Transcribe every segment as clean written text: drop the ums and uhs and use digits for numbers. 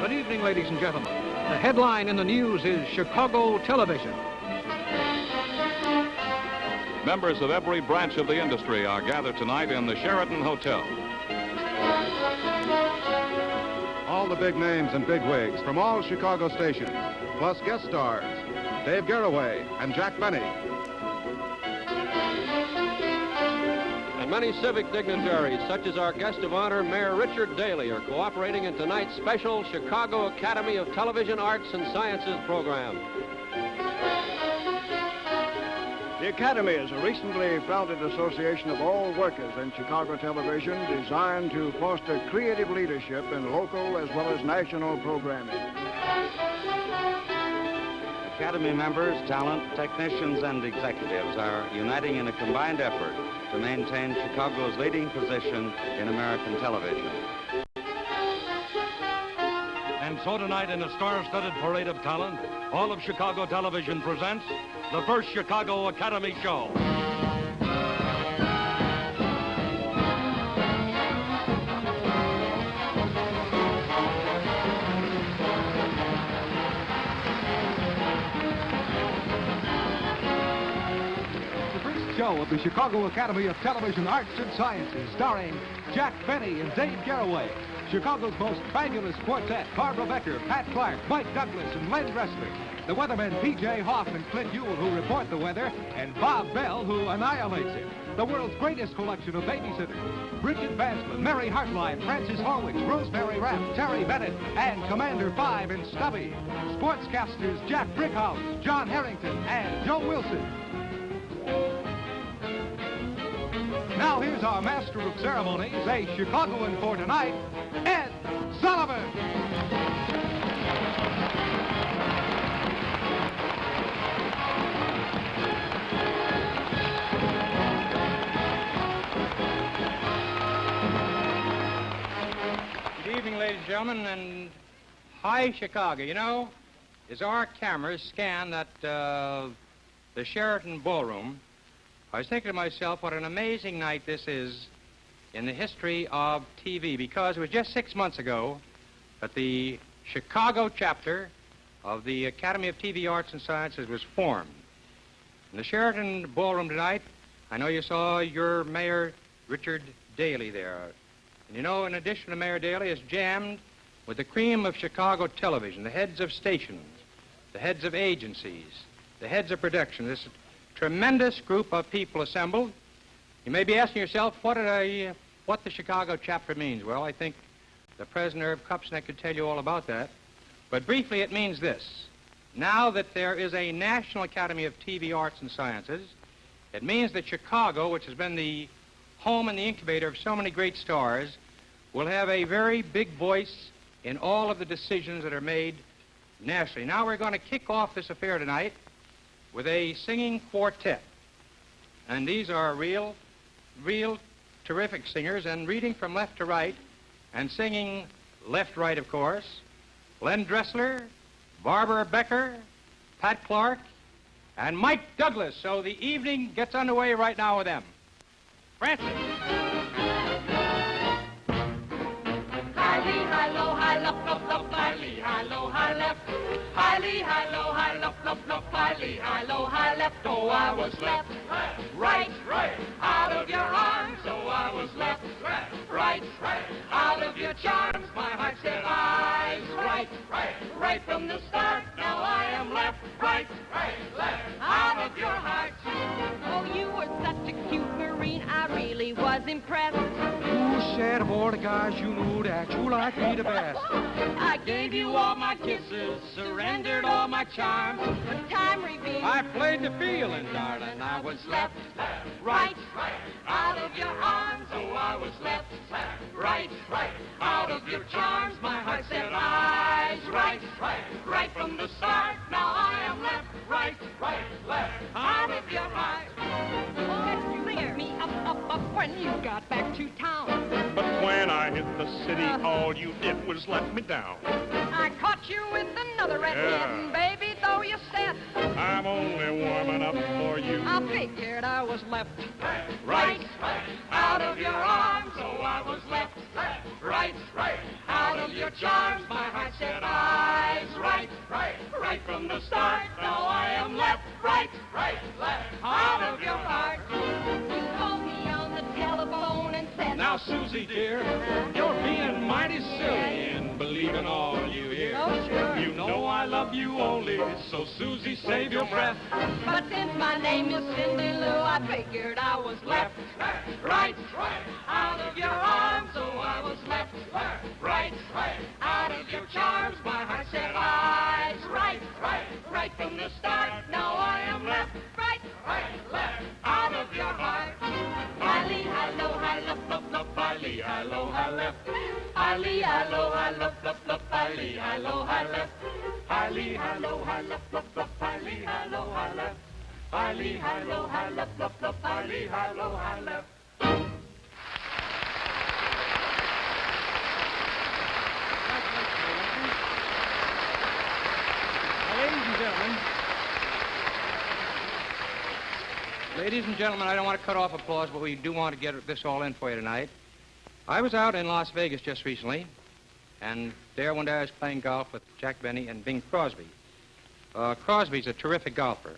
Good evening, ladies and gentlemen. The headline in the news is Chicago television. Members of every branch of the industry are gathered tonight in the Sheraton Hotel. All the big names and big wigs from all Chicago stations, plus guest stars, Dave Garroway and Jack Benny. And many civic dignitaries, such as our guest of honor, Mayor Richard Daley, are cooperating in tonight's special Chicago Academy of Television Arts and Sciences program. The Academy is a recently founded association of all workers in Chicago television designed to foster creative leadership in local as well as national programming. Academy members, talent, technicians, and executives are uniting in a combined effort to maintain Chicago's leading position in American television. And so tonight, in a star-studded parade of talent, all of Chicago television presents the first Chicago Academy Show. Show of the Chicago Academy of Television Arts and Sciences, starring Jack Benny and Dave Garroway. Chicago's most fabulous quartet, Barbara Becker, Pat Clark, Mike Douglas, and Len Dressler. The weathermen P.J. Hoff and Clint Ewell, who report the weather, and Bob Bell, who annihilates it. The world's greatest collection of babysitters. Bridget Vansman, Mary Hartline, Francis Horwitz, Rosemary Rapp, Terry Bennett, and Commander Five and Stubby. Sportscasters Jack Brickhouse, John Harrington, and Joe Wilson. Now here's our master of ceremonies, a Chicagoan for tonight, Ed Sullivan. Good evening, ladies and gentlemen, and hi, Chicago. You know, as our cameras scan the Sheraton Ballroom, I was thinking to myself what an amazing night this is in the history of TV, because it was just 6 months ago that the Chicago chapter of the Academy of TV Arts and Sciences was formed. In the Sheraton Ballroom tonight, I know you saw your Mayor Richard Daley there. And you know, in addition to Mayor Daley, is jammed with the cream of Chicago television, the heads of stations, the heads of agencies, the heads of production. This tremendous group of people assembled. You may be asking yourself what the Chicago chapter means. Well, I think the President Irv Kupsnek could tell you all about that. But briefly, it means this. Now that there is a National Academy of TV Arts and Sciences, it means that Chicago, which has been the home and the incubator of so many great stars, will have a very big voice in all of the decisions that are made nationally. Now we're going to kick off this affair tonight with a singing quartet. And these are real terrific singers, and reading from left to right and singing left-right, of course, Len Dressler, Barbara Becker, Pat Clark, and Mike Douglas. So the evening gets underway right now with them. Francis. High-lee, high-low, high-lup, lup, lup, high-lee, high-low, high-left. High-lee, high-low, high-lup, lup, lup, high-lee, high-low, high-left. Oh, I was left, right, out of your arms. Oh, I was left, right, out of your charms. My heart said eyes, right from the start. Now I am left, right, out of your heart. Oh, you were such a cute Marine, I really was impressed. Who said of all the guys you knew that you liked me the best? I gave you all my kisses, surrendered all my charms. But time revealed I played the field, and darling, I was left, right, out of your arms. Oh, I was left, right, out of your charms. My heart said eyes, right from the start. Now I am left, right, out of your heart. Oh, you licked me up when you got back to town. But when I hit the city, all you did was let me down. I caught you with another red-headed baby, though you said I'm only warming up for you. I figured I was left, right, out of your arms. Oh, I was left, right, out of your your charms, my heart set eyes right, right from the start. Now I am left, right, left, out of your heart. You called me on the telephone and said, Now, Susie, dear, you're being mighty silly and believing all you hear. Oh, sure. You know I love you only, so Susie, save your breath. But since my name is Cindy Lou, I figured I was left, right, out of your arms. So I was left, right, out of your charms. My heart said eyes, right, right from the start. Now I am left, right, left, out of your heart. Hi-lee, hi-lo, hi-lo, flop, flop, hi-lee, hi-lo, hi-left. Hi-lee, hi-lo, hi-lo, flop, flop, hi-lee, hi-lo, hi-left. Hi-lee, hi-lo, hi-lo, flop, flop, hi-lee, hi-lo, hi-left. Hi-lee, hi-lo, hi-lo, flop, flop, hi-lee, hi-lo, hi-left. Ladies and gentlemen, I don't want to cut off applause, but we do want to get this all in for you tonight. I was out in Las Vegas just recently, and there one day I was playing golf with Jack Benny and Bing Crosby. Crosby's a terrific golfer.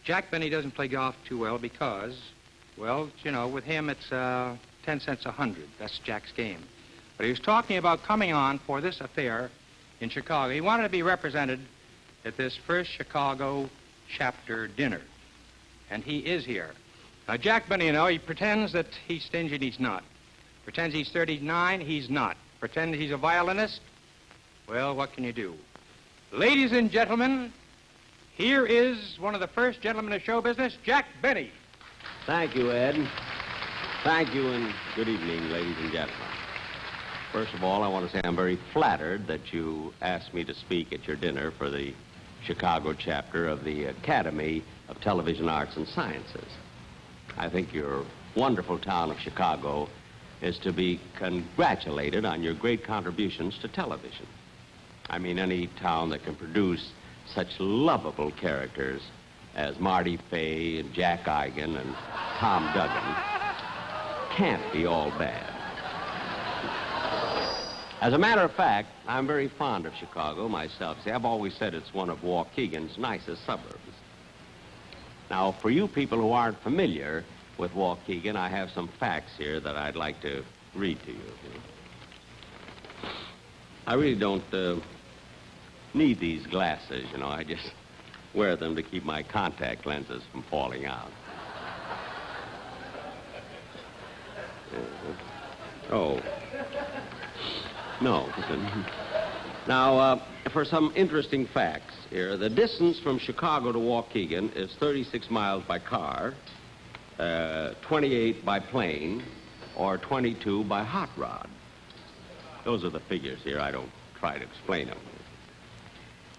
Jack Benny doesn't play golf too well because, well, you know, with him it's 10 cents 100. That's Jack's game. But he was talking about coming on for this affair in Chicago. He wanted to be represented at this first Chicago chapter dinner. And he is here. Now, Jack Benny, you know, he pretends that he's stingy and he's not. Pretends he's 39, he's not. Pretends he's a violinist, well, what can you do? Ladies and gentlemen, here is one of the first gentlemen of show business, Jack Benny. Thank you, Ed. Thank you, and good evening, ladies and gentlemen. First of all, I want to say I'm very flattered that you asked me to speak at your dinner for the Chicago chapter of the Academy of Television Arts and Sciences. I think your wonderful town of Chicago is to be congratulated on your great contributions to television. I mean, any town that can produce such lovable characters as Marty Fay and Jack Eigen and Tom Duggan can't be all bad. As a matter of fact, I'm very fond of Chicago myself. See, I've always said it's one of Waukegan's nicest suburbs. Now, for you people who aren't familiar with Waukegan, I have some facts here that I'd like to read to you. I really don't need these glasses, you know. I just wear them to keep my contact lenses from falling out. Oh. No. Now, for some interesting facts here, the distance from Chicago to Waukegan is 36 miles by car, 28 by plane, or 22 by hot rod. Those are the figures here. I don't try to explain them.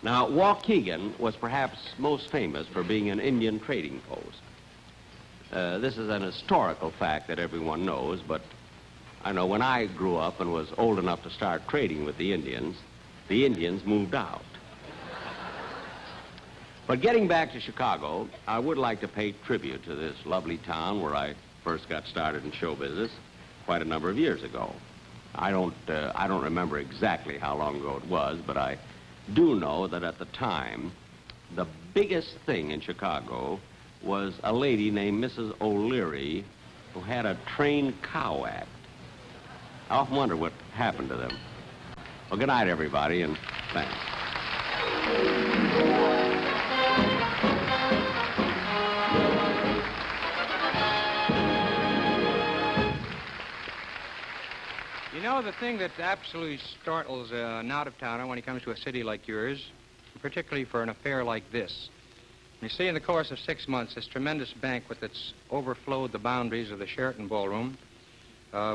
Now, Waukegan was perhaps most famous for being an Indian trading post. This is an historical fact that everyone knows, but I know when I grew up and was old enough to start trading with the Indians moved out. But getting back to Chicago, I would like to pay tribute to this lovely town where I first got started in show business quite a number of years ago. I don't remember exactly how long ago it was, but I do know that at the time, the biggest thing in Chicago was a lady named Mrs. O'Leary who had a trained cow act. I often wonder what happened to them. Well, good night, everybody, and thanks. You know, the thing that absolutely startles an out-of-towner when he comes to a city like yours, particularly for an affair like this, you see, in the course of 6 months, this tremendous banquet that's overflowed the boundaries of the Sheraton Ballroom,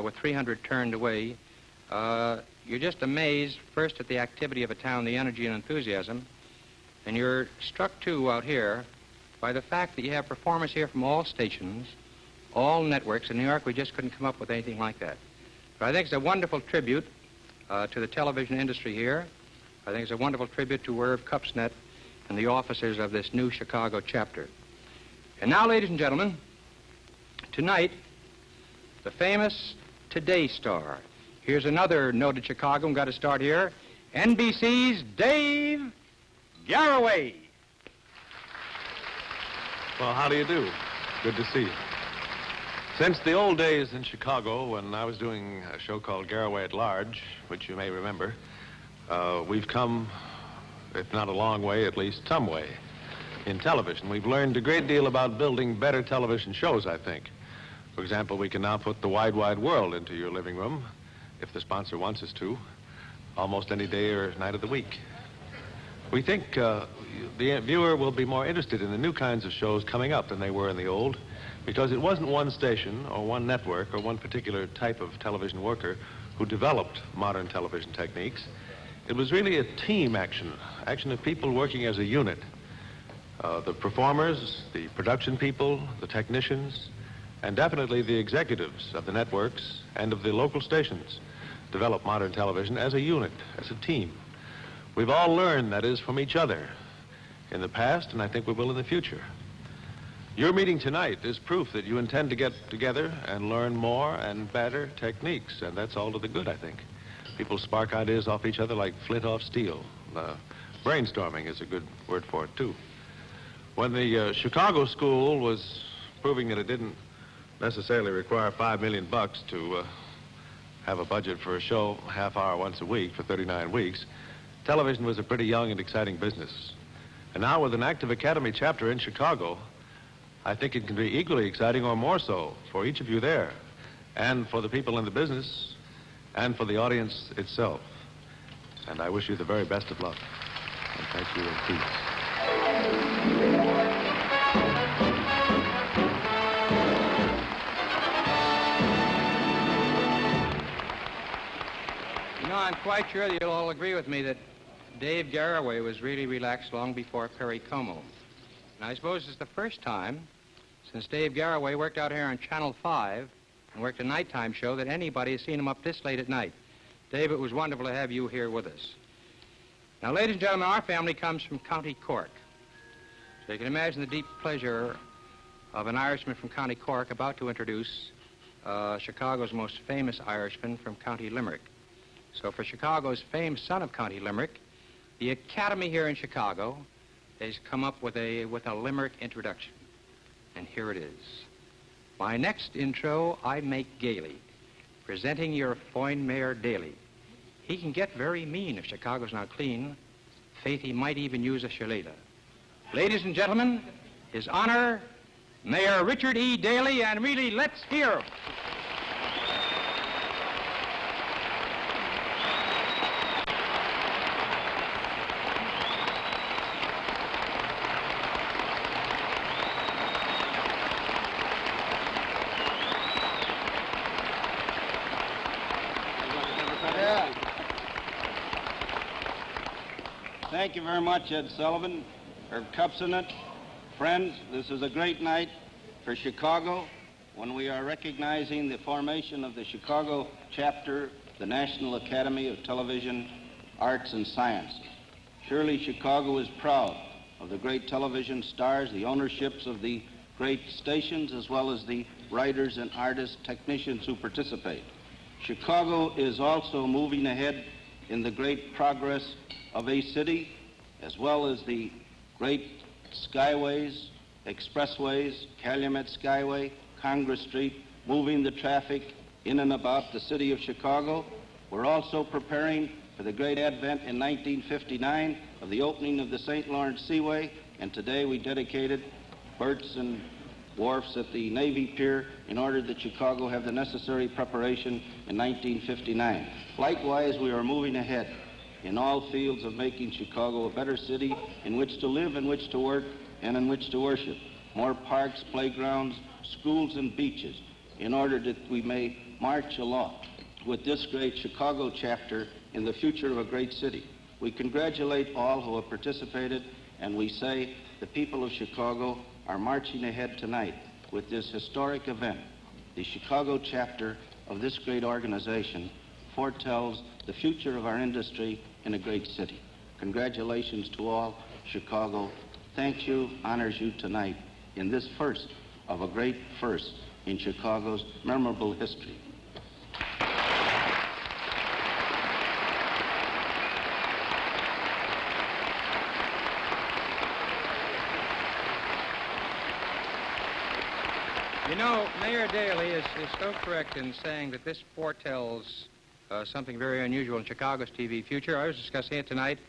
with 300 turned away, you're just amazed, first, at the activity of a town, the energy and enthusiasm, and you're struck, too, out here by the fact that you have performers here from all stations, all networks. In New York, we just couldn't come up with anything like that. But I think it's a wonderful tribute to the television industry here. I think it's a wonderful tribute to Irv Kupsnet and the officers of this new Chicago chapter. And now, ladies and gentlemen, tonight, the famous Today star. Here's another noted Chicagoan. Got to start here. NBC's Dave Garroway. Well, how do you do? Good to see you. Since the old days in Chicago, when I was doing a show called Garroway at Large, which you may remember, we've come, if not a long way, at least some way in television. We've learned a great deal about building better television shows, I think. For example, we can now put the wide, wide world into your living room, if the sponsor wants us to, almost any day or night of the week. We think the viewer will be more interested in the new kinds of shows coming up than they were in the old, because it wasn't one station or one network or one particular type of television worker who developed modern television techniques. It was really a team action of people working as a unit. The performers, the production people, the technicians, and definitely the executives of the networks and of the local stations developed modern television as a unit, as a team. We've all learned, that is, from each other in the past, and I think we will in the future. Your meeting tonight is proof that you intend to get together and learn more and better techniques, and that's all to the good, I think. People spark ideas off each other like flint off steel. Brainstorming is a good word for it, too. When the Chicago school was proving that it didn't necessarily require $5 million to have a budget for a show half hour once a week for 39 weeks, television was a pretty young and exciting business. And now with an active Academy chapter in Chicago, I think it can be equally exciting or more so for each of you there, and for the people in the business, and for the audience itself. And I wish you the very best of luck. And thank you and peace. You know, I'm quite sure that you'll all agree with me that Dave Garroway was really relaxed long before Perry Como. And I suppose it's the first time since Dave Garroway worked out here on Channel 5 and worked a nighttime show that anybody has seen him up this late at night. Dave, it was wonderful to have you here with us. Now, ladies and gentlemen, our family comes from County Cork. So you can imagine the deep pleasure of an Irishman from County Cork about to introduce Chicago's most famous Irishman from County Limerick. So for Chicago's famed son of County Limerick, the Academy here in Chicago has come up with a Limerick introduction. And here it is. My next intro I make gaily, presenting your fine mayor daily. He can get very mean if Chicago's not clean. Faith, he might even use a shillelagh. Ladies and gentlemen, His Honor, Mayor Richard E. Daley, and really, let's hear him. Thank you very much, Ed Sullivan, Herb Cupsonet. Friends, this is a great night for Chicago when we are recognizing the formation of the Chicago chapter, the National Academy of Television Arts and Sciences. Surely Chicago is proud of the great television stars, the ownerships of the great stations, as well as the writers and artists, technicians who participate. Chicago is also moving ahead in the great progress of a city, as well as the great skyways, expressways, Calumet Skyway, Congress Street, moving the traffic in and about the city of Chicago. We're also preparing for the great advent in 1959 of the opening of the St. Lawrence Seaway, and today we dedicated berths and wharfs at the Navy Pier in order that Chicago have the necessary preparation in 1959. Likewise, we are moving ahead in all fields of making Chicago a better city in which to live, in which to work, and in which to worship. More parks, playgrounds, schools, and beaches in order that we may march along with this great Chicago chapter in the future of a great city. We congratulate all who have participated, and we say the people of Chicago are marching ahead tonight with this historic event. The Chicago chapter of this great organization foretells the future of our industry in a great city. Congratulations to all. Chicago thanks you, honors you tonight in this first of a great first in Chicago's memorable history. know, Mayor Daley is so correct in saying that this foretells something very unusual in Chicago's TV future. I was discussing it tonight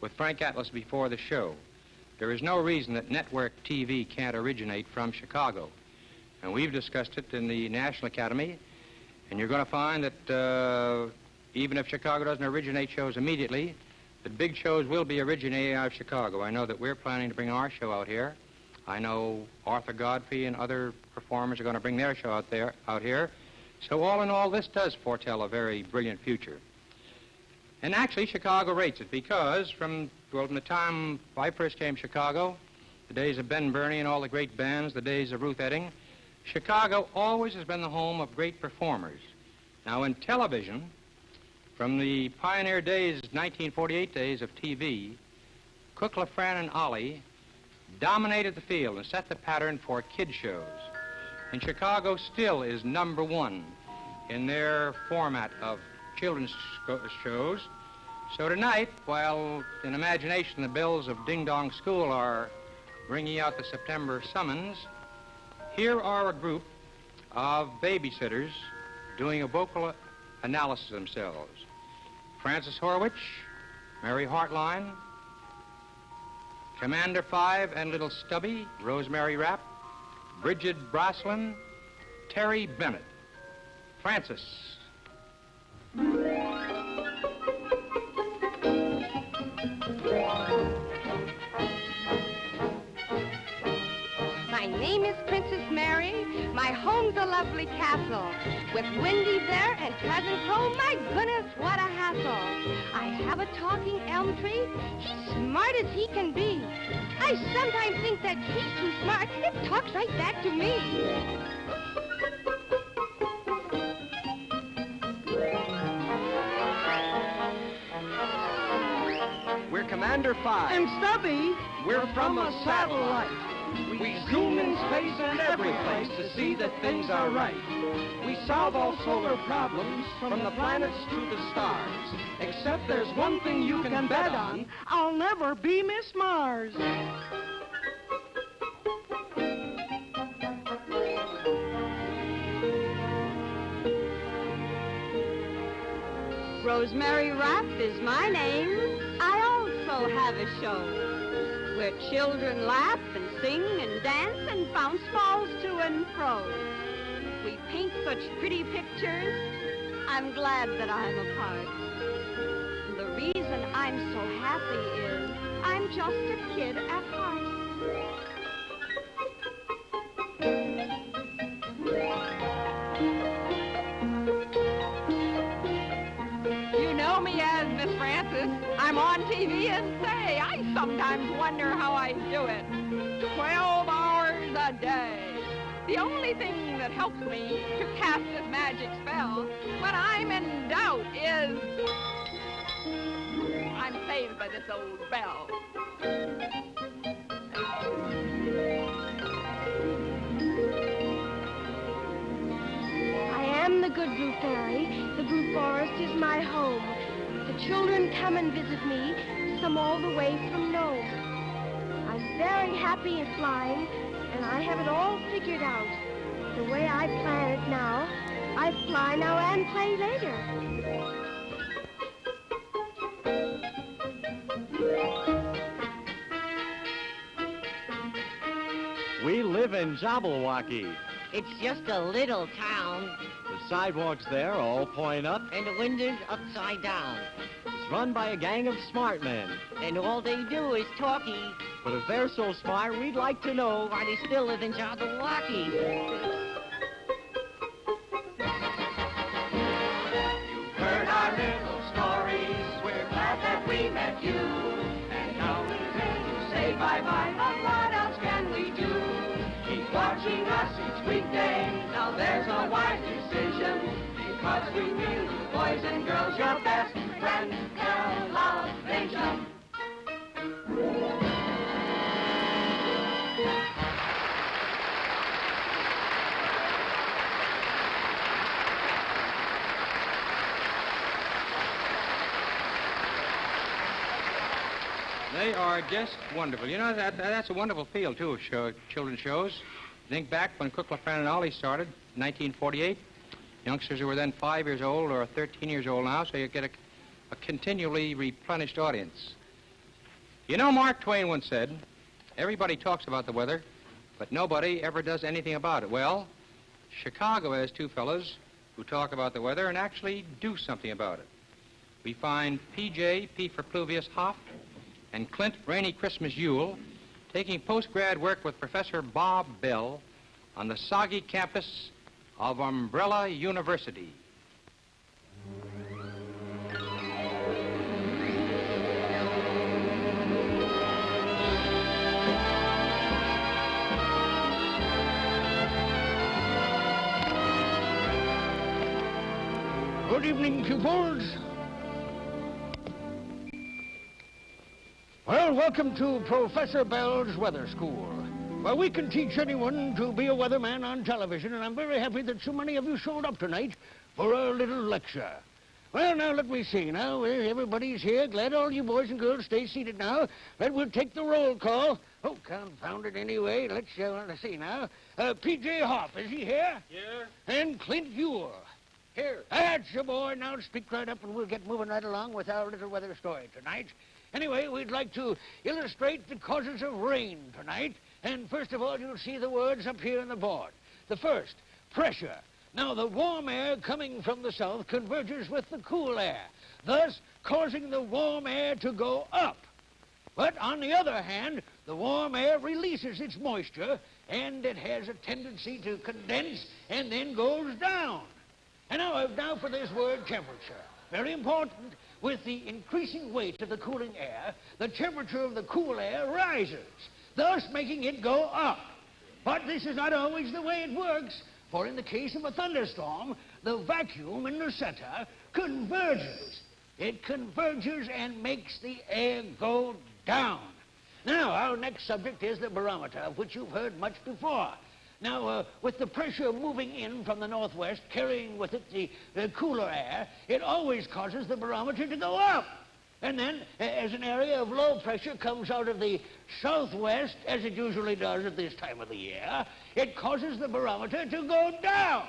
with Frank Atlas before the show. There is no reason that network TV can't originate from Chicago. And we've discussed it in the National Academy, and you're going to find that even if Chicago doesn't originate shows immediately, the big shows will be originating out of Chicago. I know that we're planning to bring our show out here. I know Arthur Godfrey and other performers are going to bring their show out here. So all in all, this does foretell a very brilliant future. And actually, Chicago rates it because from the time I first came to Chicago, the days of Ben Burney and all the great bands, the days of Ruth Etting, Chicago always has been the home of great performers. Now, in television, from the pioneer days, 1948 days of TV, Cook, LaFran, and Ollie dominated the field and set the pattern for kid shows. And Chicago still is #1 in their format of children's shows. So tonight, while in imagination the bells of Ding Dong School are ringing out the September summons, here are a group of babysitters doing a vocal analysis themselves. Frances Horwich, Mary Hartline, Commander Five and Little Stubby, Rosemary Rapp, Bridget Braslin, Terry Bennett. Frances. My name is Princess Mary. My home's a lovely castle. With Windy there and Cousin Crow, my goodness, what a hassle. I have a talking elm tree. He's smart as he can be. I sometimes think that he's too smart. It talks right back to me. We're Commander Five. And Stubby. We're from a satellite. We zoom in space and every place to see that things are right. We solve all solar problems from the planets to the stars. Except there's one thing you can bet on. I'll never be Miss Mars. Rosemary Rapp is my name. I also have a show where children laugh and sing and dance and bounce balls to and fro. We paint such pretty pictures. I'm glad that I'm a part. The reason I'm so happy is I'm just a kid at heart. You know me as Miss Frances. I'm on TV and say, I sometimes wonder how I do it. 12 hours a day. The only thing that helps me to cast this magic spell when I'm in doubt is I'm saved by this old bell. I am the good blue fairy. The blue forest is my home. The children come and visit me, some all the way from Nome. I'm very happy in flying, and I have it all figured out. The way I plan it now, I fly now and play later. We live in Jabberwocky. It's just a little town. The sidewalks there all point up. And the windows upside down. It's run by a gang of smart men. And all they do is talky. But if they're so smart, we'd like to know why they still live in Jabberwocky. You've heard our little stories. We're glad that we met you. And now we're here to say bye-bye. But what else can we do? Keep watching us each weekday. Now there's a wise decision. Because we will, boys and girls, your best friend, television. They are just wonderful. You know, that's a wonderful field, too, children's shows. Think back when Cook, LaFrance, and Ollie started, 1948. Youngsters who were then 5 years old or 13 years old now, so you get a continually replenished audience. You know, Mark Twain once said, everybody talks about the weather, but nobody ever does anything about it. Well, Chicago has two fellows who talk about the weather and actually do something about it. We find P.J., P for Pluvius Hoff, and Clint Rainy Christmas Yule taking post-grad work with Professor Bob Bell on the soggy campus of Umbrella University. Good evening, pupils. Well, welcome to Professor Bell's Weather School, where we can teach anyone to be a weatherman on television, and I'm very happy that so many of you showed up tonight for our little lecture. Well, now, let me see. Now, everybody's here. Glad all you boys and girls stay seated now. Right, we'll take the roll call. Oh, confound it anyway. Let's see now. P.J. Hoff, is he here? Here. And Clint Yule. Here. That's your boy. Now speak right up and we'll get moving right along with our little weather story tonight. Anyway, we'd like to illustrate the causes of rain tonight. And first of all, you'll see the words up here on the board. The first, pressure. Now, the warm air coming from the south converges with the cool air, thus causing the warm air to go up. But on the other hand, the warm air releases its moisture, and it has a tendency to condense and then goes down. And now for this word temperature. Very important. With the increasing weight of the cooling air, the temperature of the cool air rises, thus making it go up. But this is not always the way it works, for in the case of a thunderstorm, the vacuum in the center converges. It converges and makes the air go down. Now, our next subject is the barometer, of which you've heard much before. Now, with the pressure moving in from the northwest, carrying with it the cooler air, it always causes the barometer to go up. And then, as an area of low pressure comes out of the southwest, as it usually does at this time of the year, it causes the barometer to go down.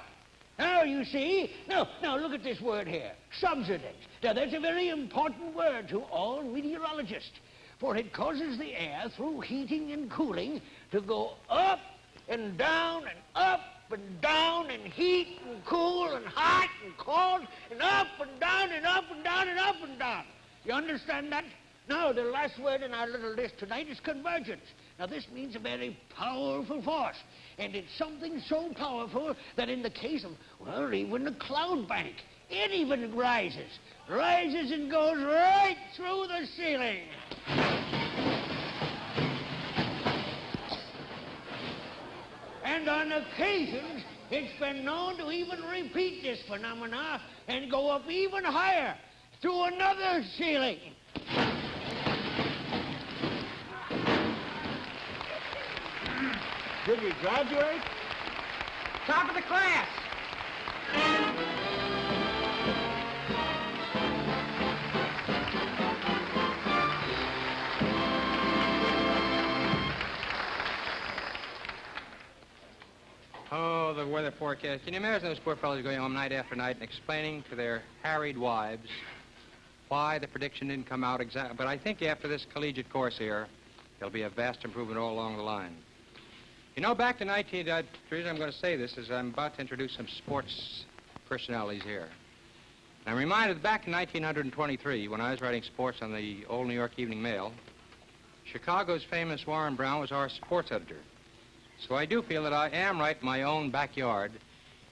Now, you see, now look at this word here, subsidence. Now, that's a very important word to all meteorologists, for it causes the air, through heating and cooling, to go up and down and up and down and heat and cool and hot and cold and up and down and up and down and up and down. You understand that? Now, the last word in our little list tonight is convergence. Now, this means a very powerful force, and it's something so powerful that in the case of, well, even the cloud bank, it even rises and goes right through the ceiling. And on occasions, it's been known to even repeat this phenomena and go up even higher through another ceiling. Did you graduate? Top of the class. Oh, the weather forecast. Can you imagine those poor fellows going home night after night and explaining to their harried wives why the prediction didn't come out exactly? But I think after this collegiate course here, there'll be a vast improvement all along the line. You know, back to the reason I'm going to say this is I'm about to introduce some sports personalities here. And I'm reminded back in 1923, when I was writing sports on the old New York Evening Mail, Chicago's famous Warren Brown was our sports editor. So I do feel that I am right in my own backyard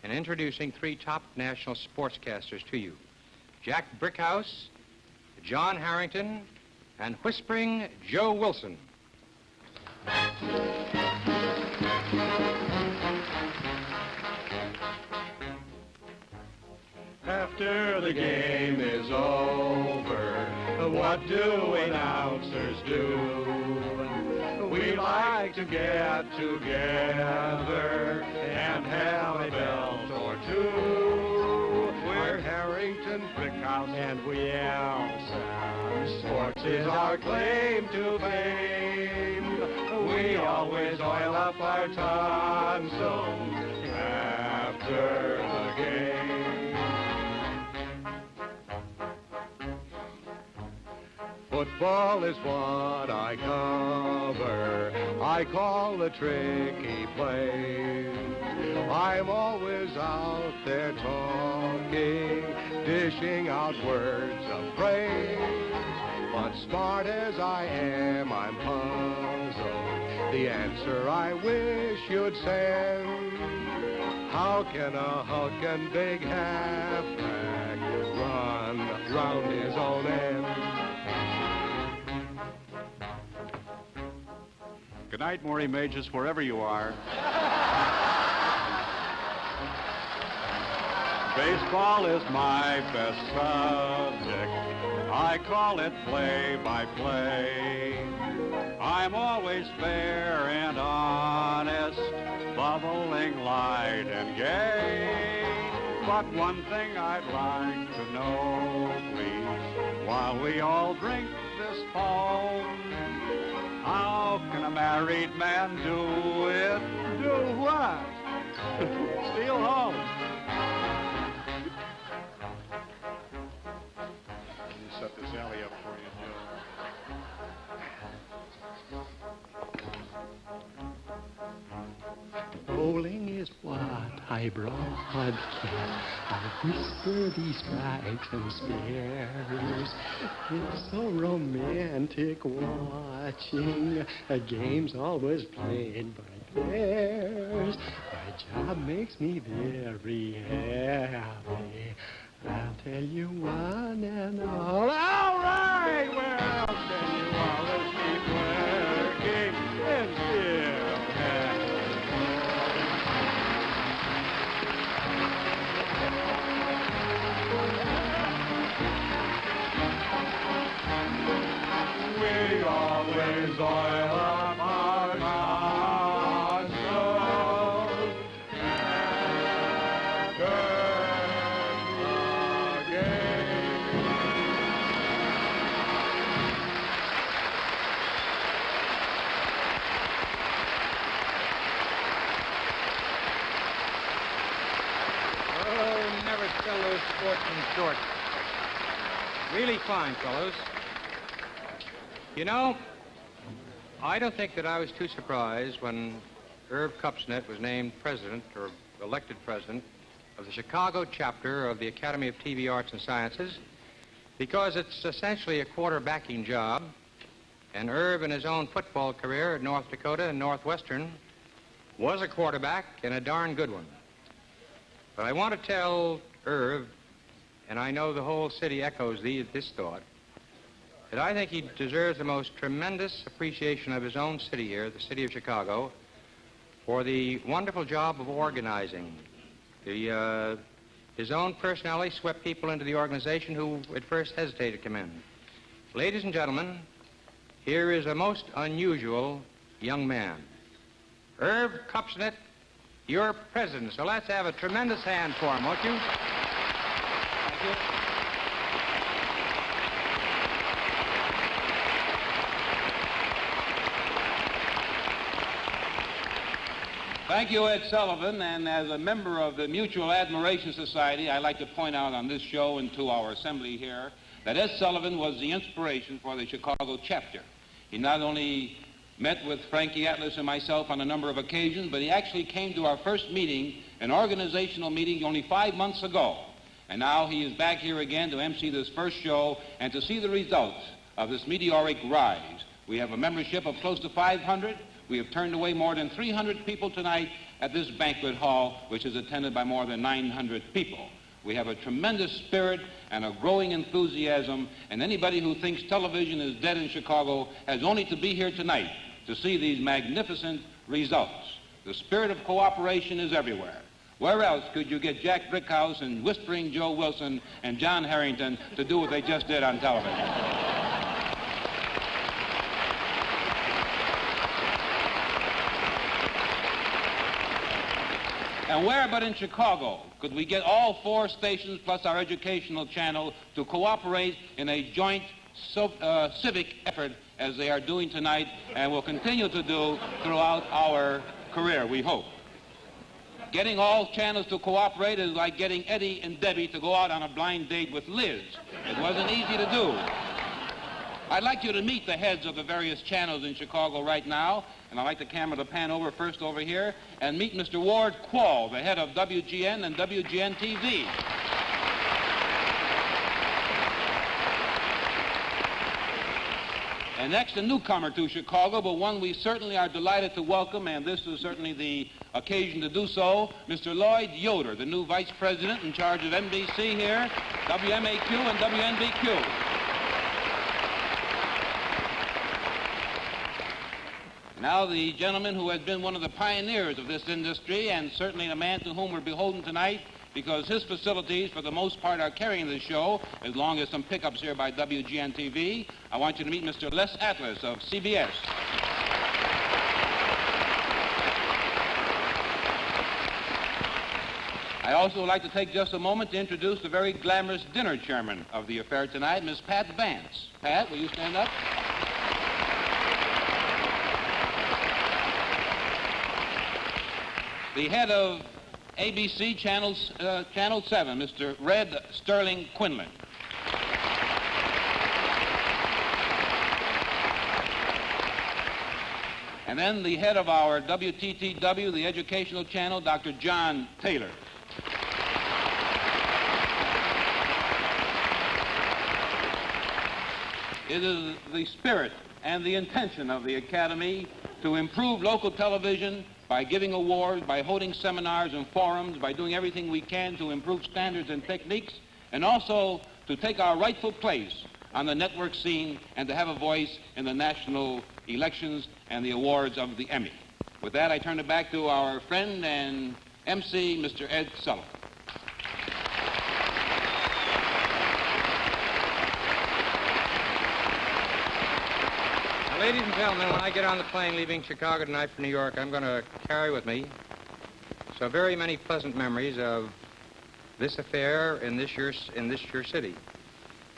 in introducing three top national sportscasters to you. Jack Brickhouse, John Harrington, and Whispering Joe Wilson. After the game is over, what do announcers do? We like to get together and have a belt or two. We're Harrington, Brickhouse, and we Elsa. Sports is our claim to fame. We always oil up our tonsils after the game. Football is what I cover. I call the tricky plays. I'm always out there talking, dishing out words of praise. But smart as I am, I'm puzzled. The answer I wish you'd send. How can a hulking big halfback run round his own end? Good night, Maury Mages, wherever you are. Baseball is my best subject. I call it play-by-play. I'm always fair and honest, bubbling, light and gay. But one thing I'd like to know, please, while we all drink this foam, how can a married man do it? Do what? Steal home. Let me set this alley up for you, Joe. Bowling is what I broadcast. I whisper these strikes and spares. It's so romantic watching a game's always played by pairs. My job makes me very happy. I'll tell you one and all. All right, where else can you always keep working and still have We always oil up our tonsils after the game. Oh, never sell those sportsmen short. Really fine, fellows. You know, I don't think that I was too surprised when Irv Kupsnet was named president, or elected president, of the Chicago chapter of the Academy of TV Arts and Sciences, because it's essentially a quarterbacking job, and Irv, in his own football career at North Dakota and Northwestern, was a quarterback and a darn good one. But I want to tell Irv, and I know the whole city echoes this thought, that I think he deserves the most tremendous appreciation of his own city here, the city of Chicago, for the wonderful job of organizing. His own personality swept people into the organization who at first hesitated to come in. Ladies and gentlemen, here is a most unusual young man. Irv Kupsnet, your president. So let's have a tremendous hand for him, won't you? Thank you. Thank you, Ed Sullivan, and as a member of the Mutual Admiration Society, I'd like to point out on this show and to our assembly here that Ed Sullivan was the inspiration for the Chicago chapter. He not only met with Frankie Atlas and myself on a number of occasions, but he actually came to our first meeting, an organizational meeting, only 5 months ago. And now he is back here again to MC this first show and to see the results of this meteoric rise. We have a membership of close to 500. We have turned away more than 300 people tonight at this banquet hall, which is attended by more than 900 people. We have a tremendous spirit and a growing enthusiasm, and anybody who thinks television is dead in Chicago has only to be here tonight to see these magnificent results. The spirit of cooperation is everywhere. Where else could you get Jack Brickhouse and Whispering Joe Wilson and John Harrington to do what they just did on television? And where but in Chicago could we get all 4 stations plus our educational channel to cooperate in a joint civic effort as they are doing tonight and will continue to do throughout our career, we hope. Getting all channels to cooperate is like getting Eddie and Debbie to go out on a blind date with Liz. It wasn't easy to do. I'd like you to meet the heads of the various channels in Chicago right now, and I'd like the camera to pan over first over here and meet Mr. Ward Quall, the head of WGN and WGN TV. And next, a newcomer to Chicago, but one we certainly are delighted to welcome, and this is certainly the occasion to do so, Mr. Lloyd Yoder, the new vice president in charge of NBC here, WMAQ and WNBQ. Now the gentleman who has been one of the pioneers of this industry, and certainly a man to whom we're beholden tonight, because his facilities, for the most part, are carrying the show, as long as some pickups here by WGN TV. I want you to meet Mr. Les Atlas of CBS. I also would like to take just a moment to introduce the very glamorous dinner chairman of the affair tonight, Miss Pat Vance. Pat, will you stand up? The head of ABC Channel 7, Mr. Red Sterling Quinlan. And then the head of our WTTW, the educational channel, Dr. John Taylor. It is the spirit and the intention of the Academy to improve local television by giving awards, by holding seminars and forums, by doing everything we can to improve standards and techniques, and also to take our rightful place on the network scene and to have a voice in the national elections and the awards of the Emmy. With that, I turn it back to our friend and MC, Mr. Ed Sullivan. Ladies and gentlemen, when I get on the plane leaving Chicago tonight for New York, I'm going to carry with me so very many pleasant memories of this affair in this your city.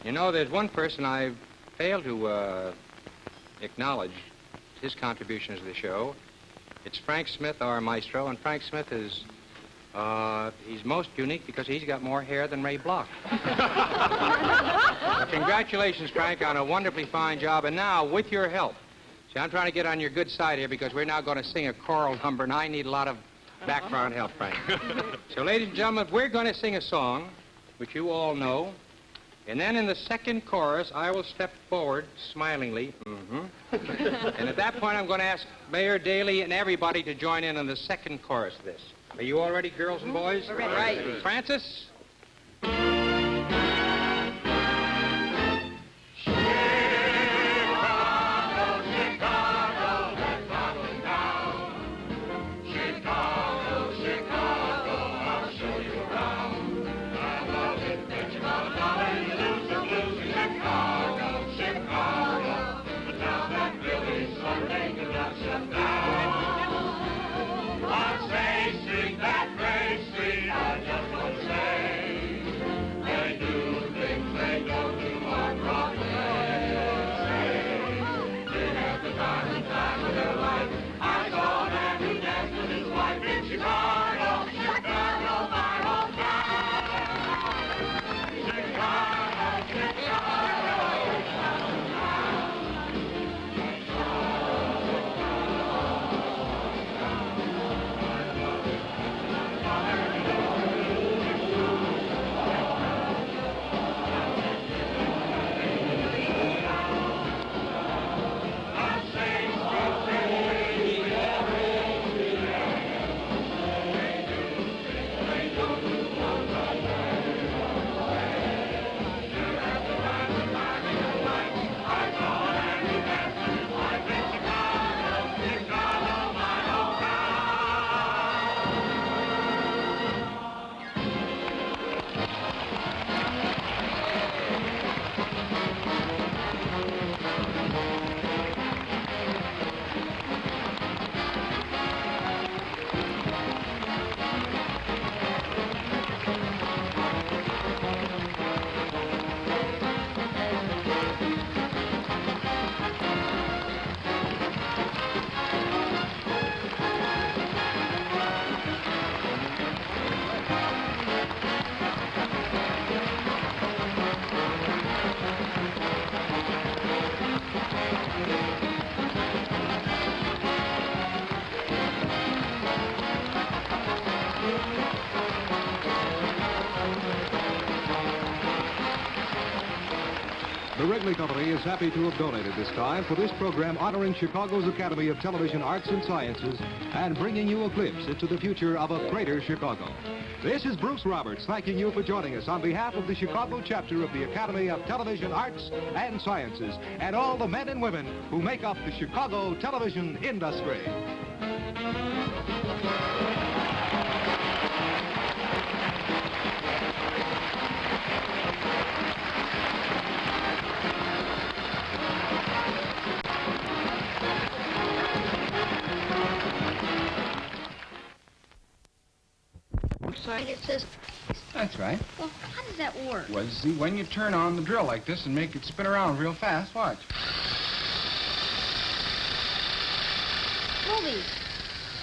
You know, there's one person I've failed to acknowledge his contributions to the show. It's Frank Smith, our maestro, and Frank Smith is he's most unique because he's got more hair than Ray Bloch. Well, congratulations, Frank, on a wonderfully fine job. And now, with your help, see, I'm trying to get on your good side here because we're now going to sing a choral number, and I need a lot of background help, Frank. So, ladies and gentlemen, we're going to sing a song, which you all know, and then in the second chorus, I will step forward smilingly. And at that point, I'm going to ask Mayor Daley and everybody to join in on the second chorus of this. Are you all ready, girls and boys? We're ready. Right. Francis? On State Street, that great street, I just want to say. The Wrigley Company is happy to have donated this time for this program honoring Chicago's Academy of Television Arts and Sciences and bringing you a glimpse into the future of a greater Chicago. This is Bruce Roberts thanking you for joining us on behalf of the Chicago chapter of the Academy of Television Arts and Sciences and all the men and women who make up the Chicago television industry. It says... That's right. Well, how does that work? Well, see, when you turn on the drill like this and make it spin around real fast, watch. Movies.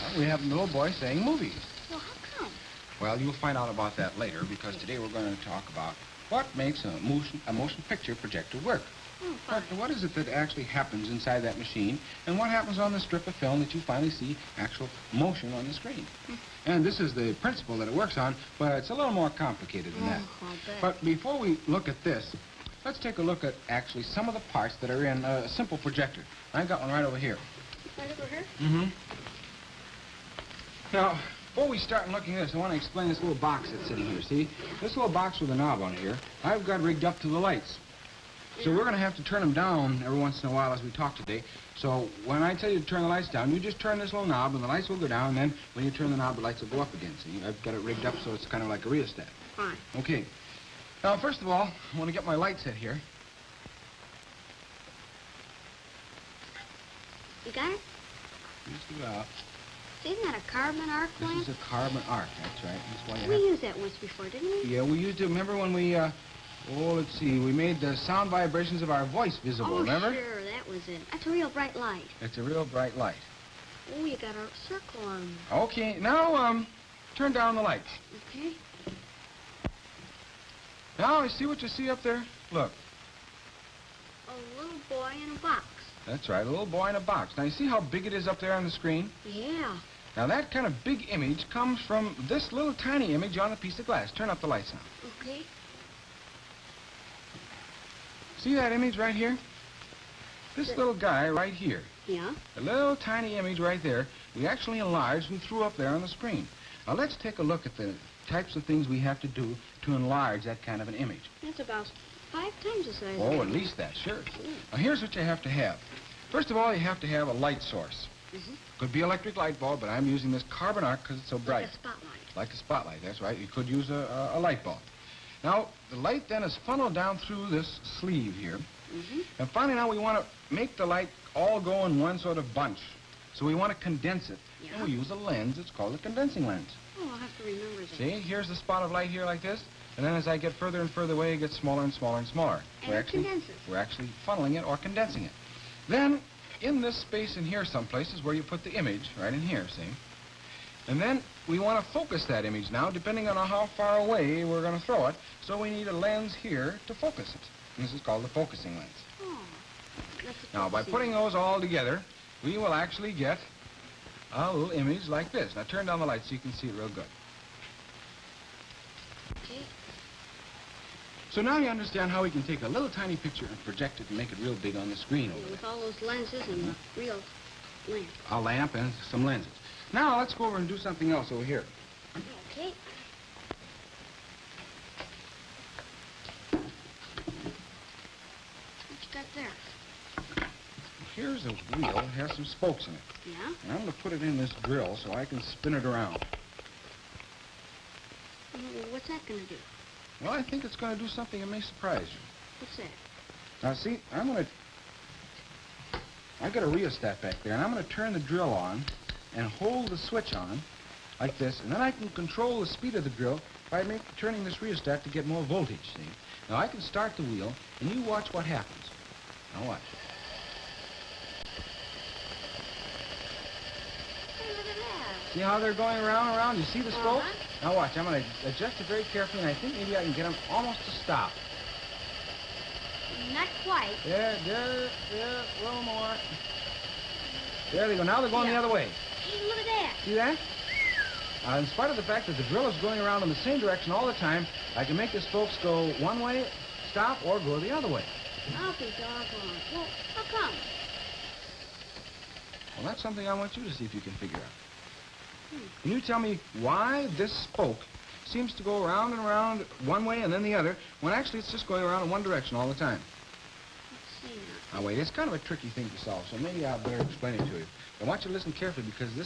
Well, we have a little boy saying movies. Well, how come? Well, you'll find out about that later, because today we're going to talk about what makes a motion picture projector work. What is it that actually happens inside that machine, and what happens on the strip of film that you finally see actual motion on the screen? And this is the principle that it works on, but it's a little more complicated than that. I'll bet. But before we look at this, let's take a look at actually some of the parts that are in a simple projector. I've got one right over here. Right over here? Mm-hmm. Now, before we start looking at this, I want to explain this little box that's sitting here. See? This little box with a knob on it here, I've got rigged up to the lights. So we're going to have to turn them down every once in a while as we talk today. So when I tell you to turn the lights down, you just turn this little knob and the lights will go down, and then when you turn the knob, the lights will go up again. See, I've got it rigged up so it's kind of like a rheostat. Fine. Okay. Now, first of all, I want to get my light set here. You got it? Just about. Isn't that a carbon arc lamp? This is a carbon arc, that's right. That's why you We have... used that once before, didn't we? Yeah, we used it. Remember when we, let's see, we made the sound vibrations of our voice visible, remember? Sure, that was it. That's a real bright light. It's a real bright light. Oh, you got a circle on. Okay, now, turn down the lights. Okay. Now, you see what you see up there? Look. A little boy in a box. That's right, a little boy in a box. Now, you see how big it is up there on the screen? Yeah. Now, that kind of big image comes from this little tiny image on a piece of glass. Turn up the lights now. Okay. See that image right here? This little guy right here. Yeah? A little tiny image right there, we actually enlarged and threw up there on the screen. Now, let's take a look at the types of things we have to do to enlarge that kind of an image. That's about 5 times the size. Oh, at least that, sure. Now, here's what you have to have. First of all, you have to have a light source. Could be electric light bulb, but I'm using this carbon arc because it's so bright. Like a spotlight. Like a spotlight, that's right. You could use a light bulb. Now, the light then is funneled down through this sleeve here. And finally, now we want to make the light all go in one sort of bunch. So we want to condense it. Yeah. And we use a lens. It's called a condensing lens. Oh, I'll have to remember that. See, here's the spot of light here like this. And then as I get further and further away, it gets smaller and smaller and smaller. And it condenses. We're actually funneling it or condensing it. Then, in this space in here someplace is where you put the image, right in here, see? And then we want to focus that image now, depending on how far away we're going to throw it. So we need a lens here to focus it. And this is called the focusing lens. Oh, that's a Now, by focusing putting lens. those all together, we will actually get a little image like this. Now, turn down the light so you can see it real good. Okay. So now you understand how we can take a little tiny picture and project it and make it real big on the screen over there. With all those lenses and the real lamp. A lamp and some lenses. Now, let's go over and do something else over here. Okay. What you got there? Here's a wheel. It has some spokes in it. Yeah? And I'm going to put it in this drill so I can spin it around. Well, what's that going to do? Well, I think it's going to do something that may surprise you. What's that? Now, see, I've got a rheostat back there, and I'm going to turn the drill on and hold the switch on like this, and then I can control the speed of the drill by turning this rheostat to get more voltage, see? Now, I can start the wheel, and you watch what happens. Now, watch. Hey, look at that. See how they're going around and around? You see the spokes? Now, watch. I'm going to adjust it very carefully, and I think maybe I can get them almost to stop. Not quite. Yeah, a little more. There they go. Now they're going the other way. Hey, look at that. See that? In spite of the fact that the drill is going around in the same direction all the time, I can make the spokes go one way, stop, or go the other way. I'll be doggone. Well, how come? Well, that's something I want you to see if you can figure out. Can you tell me why this spoke seems to go around and around one way and then the other, when actually it's just going around in one direction all the time? Let's see now. Now, wait, it's kind of a tricky thing to solve, so maybe I'll better explain it to you. I want you to listen carefully because the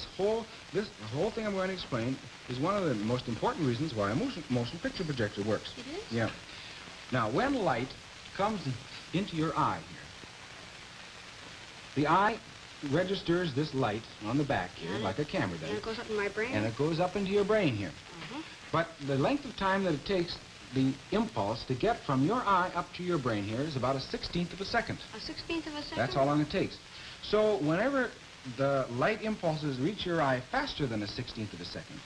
whole thing I'm going to explain is one of the most important reasons why a motion picture projector works. It is? Yeah. Now, when light comes into your eye here, the eye registers this light on the back here, like a camera does. And it goes up in my brain? And it goes up into your brain here. But the length of time that it takes the impulse to get from your eye up to your brain here is about a 1/16th of a second. A 1/16th of a second? That's how long it takes. So whenever the light impulses reach your eye faster than a 1/16th of a second,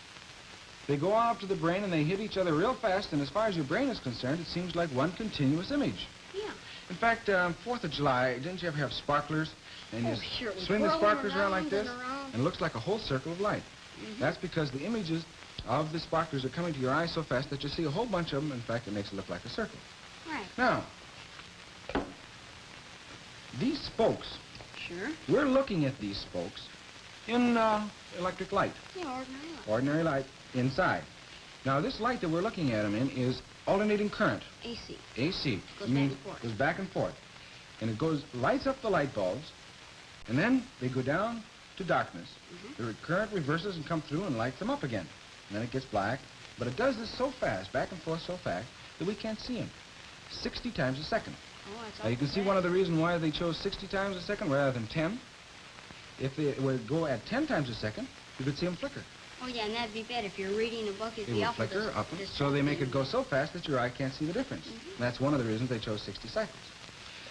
they go on up to the brain and they hit each other real fast, and as far as your brain is concerned, it seems like one continuous image. Yeah. In fact, 4th of July, didn't you ever have sparklers? And you sure. swing the sparklers around like this, around. and it looks like a whole circle of light. That's because the images of the sparklers are coming to your eye so fast that you see a whole bunch of them. In fact, it makes it look like a circle. Right. Now, these spokes, Sure. we're looking at these spokes in electric light, Yeah, ordinary light. ordinary light inside. Now, this light that we're looking at them in is alternating current, AC. AC. Goes It means back and forth. goes back and forth. And it lights up the light bulbs, and then they go down to darkness. The current reverses and comes through and lights them up again. And then it gets black. But it does this so fast, back and forth so fast, that we can't see them. 60 times a second. Oh, that's Now, you can see one of the reasons why they chose 60 times a second rather than 10. If they would go at 10 times a second, you could see them flicker. Oh, yeah, and that'd be bad. If you're reading a book, it'd They be will up with flicker this- up, this so they make something. it go so fast that your eye can't see the difference. And that's one of the reasons they chose 60 cycles.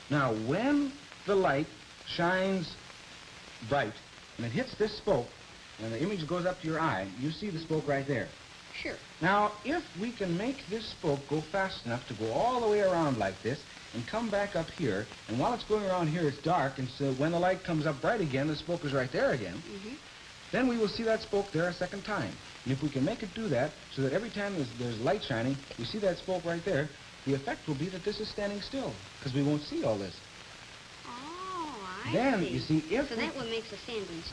Now, when the light shines bright and it hits this spoke and the image goes up to your eye, you see the spoke right there. Sure. Now, if we can make this spoke go fast enough to go all the way around like this and come back up here, and while it's going around here, it's dark, and so when the light comes up bright again, the spoke is right there again, then we will see that spoke there a second time. And if we can make it do that, so that every time there's light shining, we see that spoke right there, the effect will be that this is standing still, because we won't see all this. Oh, I Then, see. you see, if So we- that what makes a standing